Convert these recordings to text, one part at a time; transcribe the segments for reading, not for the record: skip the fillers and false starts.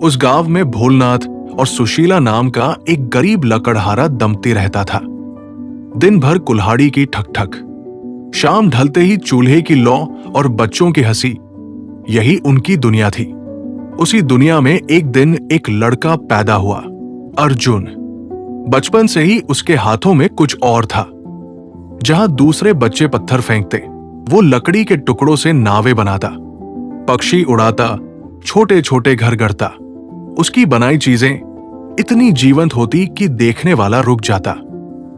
उस गांव में भोलनाथ और सुशीला नाम का एक गरीब लकड़हारा दंपति रहता था। दिन भर कुल्हाड़ी की ठक ठक, शाम ढलते ही चूल्हे की लौ और बच्चों की हंसी, यही उनकी दुनिया थी। उसी दुनिया में एक दिन एक लड़का पैदा हुआ, अर्जुन। बचपन से ही उसके हाथों में कुछ और था। जहां दूसरे बच्चे पत्थर फेंकते, वो लकड़ी के टुकड़ों से नावें बनाता, पक्षी उड़ाता, छोटे छोटे घर गढ़ता। उसकी बनाई चीजें इतनी जीवंत होती कि देखने वाला रुक जाता।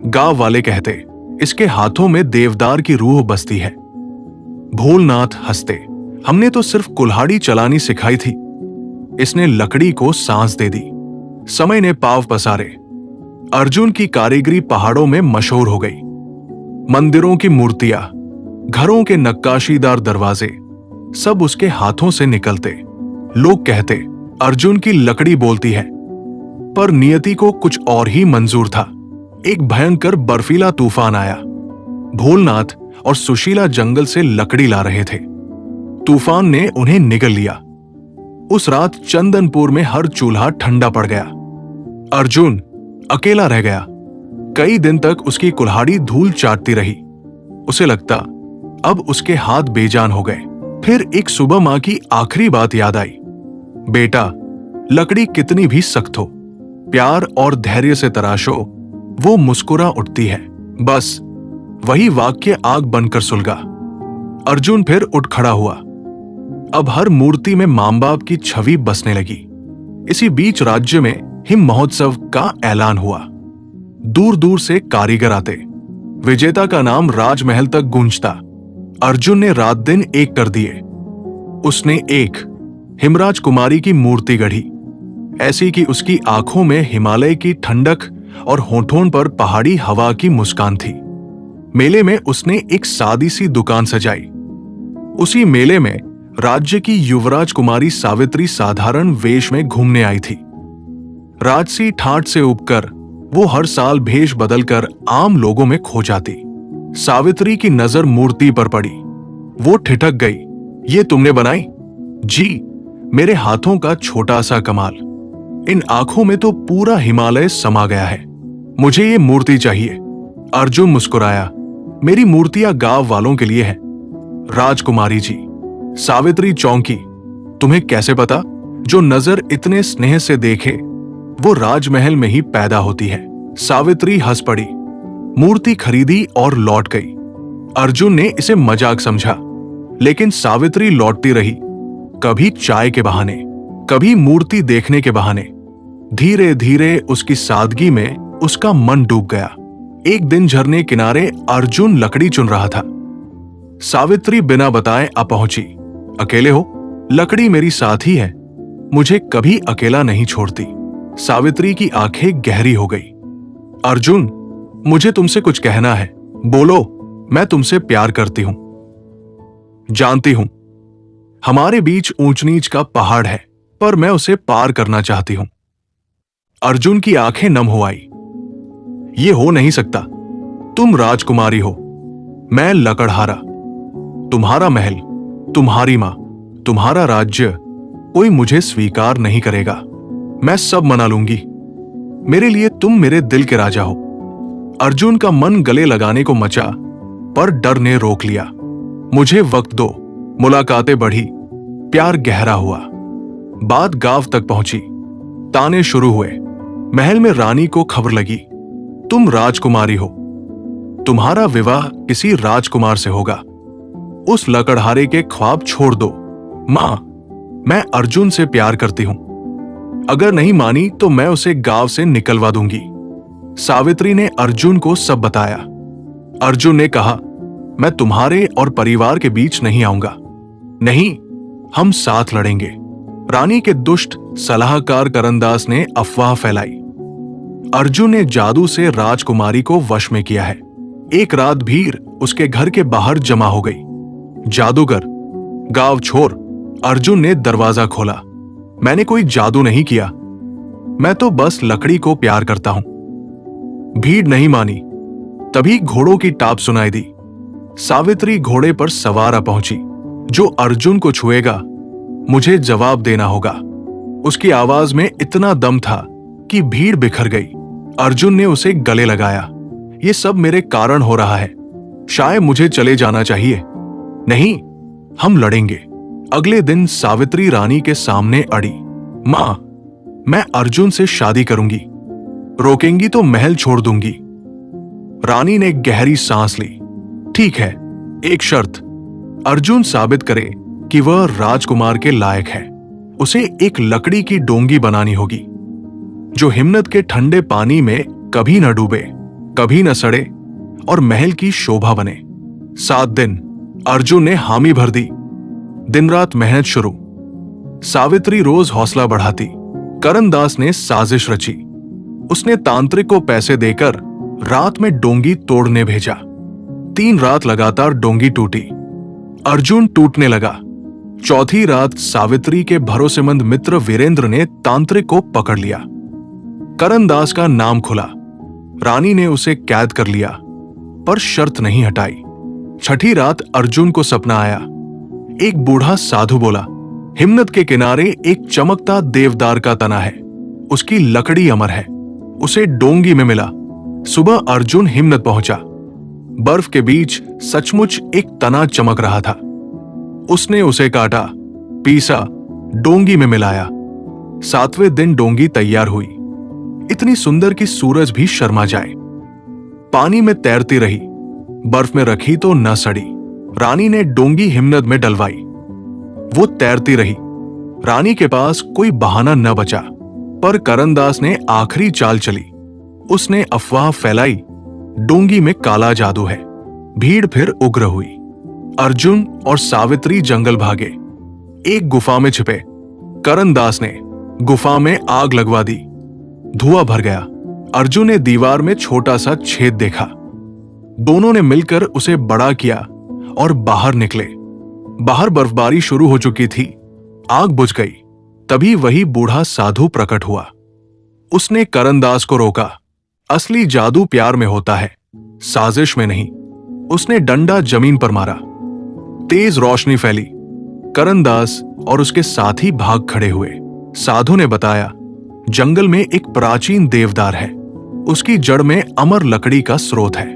गांव वाले कहते, इसके हाथों में देवदार की रूह बसती है। भोलनाथ हंसते, हमने तो सिर्फ कुल्हाड़ी चलानी सिखाई थी, इसने लकड़ी को सांस दे दी। समय ने पांव पसारे। अर्जुन की कारीगरी पहाड़ों में मशहूर हो गई। मंदिरों की मूर्तियां, घरों के नक्काशीदार दरवाजे, सब उसके हाथों से निकलते। लोग कहते, अर्जुन की लकड़ी बोलती है। पर नियति को कुछ और ही मंजूर था। एक भयंकर बर्फीला तूफान आया। भोलनाथ और सुशीला जंगल से लकड़ी ला रहे थे। तूफान ने उन्हें निगल लिया। उस रात चंदनपुर में हर चूल्हा ठंडा पड़ गया। अर्जुन अकेला रह गया। कई दिन तक उसकी कुल्हाड़ी धूल चाटती रही। उसे लगता अब उसके हाथ बेजान हो गए। फिर एक सुबह मां की आखिरी बात याद आई, बेटा, लकड़ी कितनी भी सख्त हो, प्यार और धैर्य से तराशो, वो मुस्कुरा उठती है। बस वही वाक्य आग बनकर सुलगा। अर्जुन फिर उठ खड़ा हुआ। अब हर मूर्ति में मां बाप की छवि बसने लगी। इसी बीच राज्य में हिम महोत्सव का ऐलान हुआ। दूर दूर से कारीगर आते। विजेता का नाम राजमहल तक गूंजता। अर्जुन ने रात दिन एक कर दिए। उसने एक हिमराज कुमारी की मूर्ति गढ़ी, ऐसी कि उसकी आंखों में हिमालय की ठंडक और होठों पर पहाड़ी हवा की मुस्कान थी। मेले में उसने एक सादी सी दुकान सजाई। उसी मेले में राज्य की युवराज कुमारी सावित्री साधारण वेश में घूमने आई थी। राजसी ठाठ से उबकर वो हर साल भेष बदलकर आम लोगों में खो जाती। सावित्री की नजर मूर्ति पर पड़ी। वो ठिठक गई, ये तुमने बनाई? जी, मेरे हाथों का छोटा सा कमाल। इन आंखों में तो पूरा हिमालय समा गया है। मुझे ये मूर्ति चाहिए। अर्जुन मुस्कुराया, मेरी मूर्तियां गांव वालों के लिए है। राजकुमारी जी। सावित्री चौंकी, तुम्हें कैसे पता? जो नजर इतने स्नेह से देखे वो राजमहल में ही पैदा होती है। सावित्री हंस पड़ी, मूर्ति खरीदी और लौट गई। अर्जुन ने इसे मजाक समझा, लेकिन सावित्री लौटती रही, कभी चाय के बहाने, कभी मूर्ति देखने के बहाने। धीरे धीरे उसकी सादगी में उसका मन डूब गया। एक दिन झरने किनारे अर्जुन लकड़ी चुन रहा था। सावित्री बिना बताए आ पहुंची। अकेले हो? लकड़ी मेरी साथी है, मुझे कभी अकेला नहीं छोड़ती। सावित्री की आंखें गहरी हो गई। अर्जुन, मुझे तुमसे कुछ कहना है, बोलो। मैं तुमसे प्यार करती हूं। जानती हूं, हमारे बीच ऊंच नीच का पहाड़ है, पर मैं उसे पार करना चाहती हूं। अर्जुन की आंखें नम हो आई। ये हो नहीं सकता। तुम राजकुमारी हो, मैं लकड़हारा। तुम्हारा महल, तुम्हारी मां, तुम्हारा राज्य, कोई मुझे स्वीकार नहीं करेगा। मैं सब मना लूंगी। मेरे लिए तुम मेरे दिल के राजा हो। अर्जुन का मन गले लगाने को मचा, पर डर ने रोक लिया। मुझे वक्त दो। मुलाकातें बढ़ी, प्यार गहरा हुआ। बात गांव तक पहुंची। ताने शुरू हुए। महल में रानी को खबर लगी, तुम राजकुमारी हो, तुम्हारा विवाह किसी राजकुमार से होगा। उस लकड़हारे के ख्वाब छोड़ दो। मां, मैं अर्जुन से प्यार करती हूं। अगर नहीं मानी तो मैं उसे गांव से निकलवा दूंगी। सावित्री ने अर्जुन को सब बताया। अर्जुन ने कहा, मैं तुम्हारे और परिवार के बीच नहीं आऊंगा। नहीं, हम साथ लड़ेंगे। रानी के दुष्ट सलाहकार करंदास ने अफवाह फैलाई। अर्जुन ने जादू से राजकुमारी को वश में किया है। एक रात भीड़ उसके घर के बाहर जमा हो गई। जादूगर, गांव छोड़। अर्जुन ने दरवाजा खोला। मैंने कोई जादू नहीं किया, मैं तो बस लकड़ी को प्यार करता हूं। भीड़ नहीं मानी। तभी घोड़ों की टाप सुनाई दी। सावित्री घोड़े पर सवार आ पहुंची। जो अर्जुन को छुएगा, मुझे जवाब देना होगा। उसकी आवाज में इतना दम था कि भीड़ बिखर गई। अर्जुन ने उसे गले लगाया। ये सब मेरे कारण हो रहा है, शायद मुझे चले जाना चाहिए। नहीं, हम लड़ेंगे। अगले दिन सावित्री रानी के सामने अड़ी। मां, मैं अर्जुन से शादी करूंगी, रोकेंगी तो महल छोड़ दूंगी। रानी ने गहरी सांस ली। ठीक है, एक शर्त, अर्जुन साबित करे कि वह राजकुमार के लायक है। उसे एक लकड़ी की डोंगी बनानी होगी जो हिमनद के ठंडे पानी में कभी न डूबे, कभी न सड़े और महल की शोभा बने। 7 दिन अर्जुन ने हामी भर दी। दिन रात मेहनत शुरू। सावित्री रोज हौसला बढ़ाती। करनदास ने साजिश रची। उसने तांत्रिक को पैसे देकर रात में डोंगी तोड़ने भेजा। 3 रात लगातार डोंगी टूटी। अर्जुन टूटने लगा। चौथी रात सावित्री के भरोसेमंद मित्र वीरेंद्र ने तांत्रिक को पकड़ लिया। करनदास का नाम खुला। रानी ने उसे कैद कर लिया, पर शर्त नहीं हटाई। छठी रात अर्जुन को सपना आया। एक बूढ़ा साधु बोला, हिमनद के किनारे एक चमकता देवदार का तना है, उसकी लकड़ी अमर है। उसे डोंगी में मिला। सुबह अर्जुन हिमनद पहुंचा। बर्फ के बीच सचमुच एक तना चमक रहा था। उसने उसे काटा, पीसा, डोंगी में मिलाया। 7वें दिन डोंगी तैयार हुई, इतनी सुंदर कि सूरज भी शर्मा जाए। पानी में तैरती रही, बर्फ में रखी तो न सड़ी। रानी ने डोंगी हिमनद में डलवाई। वो तैरती रही। रानी के पास कोई बहाना न बचा, पर करनदास ने आखिरी चाल चली। उसने अफवाह फैलाई, डोंगी में काला जादू है। भीड़ फिर उग्र हुई। अर्जुन और सावित्री जंगल भागे, एक गुफा में छिपे। करनदास ने गुफा में आग लगवा दी। धुआं भर गया। अर्जुन ने दीवार में छोटा सा छेद देखा। दोनों ने मिलकर उसे बड़ा किया और बाहर निकले। बाहर बर्फबारी शुरू हो चुकी थी। आग बुझ गई। तभी वही बूढ़ा साधु प्रकट हुआ। उसने करनदास को रोका। असली जादू प्यार में होता है, साजिश में नहीं। उसने डंडा जमीन पर मारा। तेज रोशनी फैली। करनदास और उसके साथी भाग खड़े हुए। साधु ने बताया, जंगल में एक प्राचीन देवदार है, उसकी जड़ में अमर लकड़ी का स्रोत है।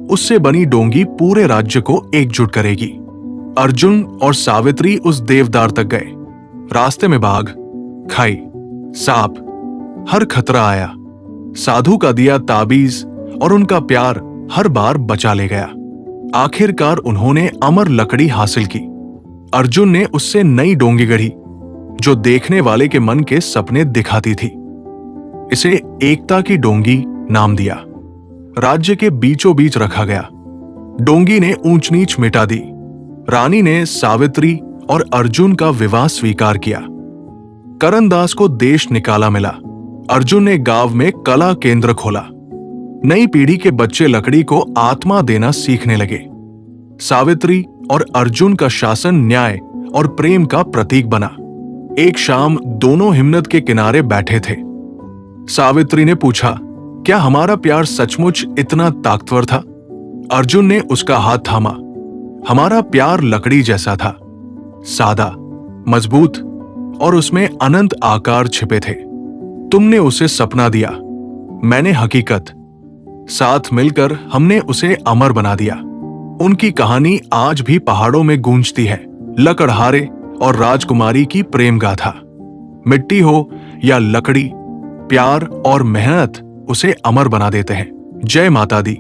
उससे बनी डोंगी पूरे राज्य को एकजुट करेगी। अर्जुन और सावित्री उस देवदार तक गए। रास्ते में बाघ, खाई, सांप, हर खतरा आया। साधु का दिया ताबीज और उनका प्यार हर बार बचा ले गया। आखिरकार उन्होंने अमर लकड़ी हासिल की। अर्जुन ने उससे नई डोंगी गढ़ी जो देखने वाले के मन के सपने दिखाती थी। इसे एकता की डोंगी नाम दिया। राज्य के बीचों बीच रखा गया। डोंगी ने ऊंच नीच मिटा दी। रानी ने सावित्री और अर्जुन का विवाह स्वीकार किया। करनदास को देश निकाला मिला। अर्जुन ने गांव में कला केंद्र खोला। नई पीढ़ी के बच्चे लकड़ी को आत्मा देना सीखने लगे। सावित्री और अर्जुन का शासन न्याय और प्रेम का प्रतीक बना। एक शाम दोनों हिमनद के किनारे बैठे थे। सावित्री ने पूछा, क्या हमारा प्यार सचमुच इतना ताकतवर था? अर्जुन ने उसका हाथ थामा। हमारा प्यार लकड़ी जैसा था, सादा, मजबूत और उसमें अनंत आकार छिपे थे। तुमने उसे सपना दिया, मैंने हकीकत। साथ मिलकर हमने उसे अमर बना दिया। उनकी कहानी आज भी पहाड़ों में गूंजती है। लकड़हारे और राजकुमारी की प्रेम गाथा। मिट्टी हो या लकड़ी, प्यार और मेहनत उसे अमर बना देते हैं। जय माता दी।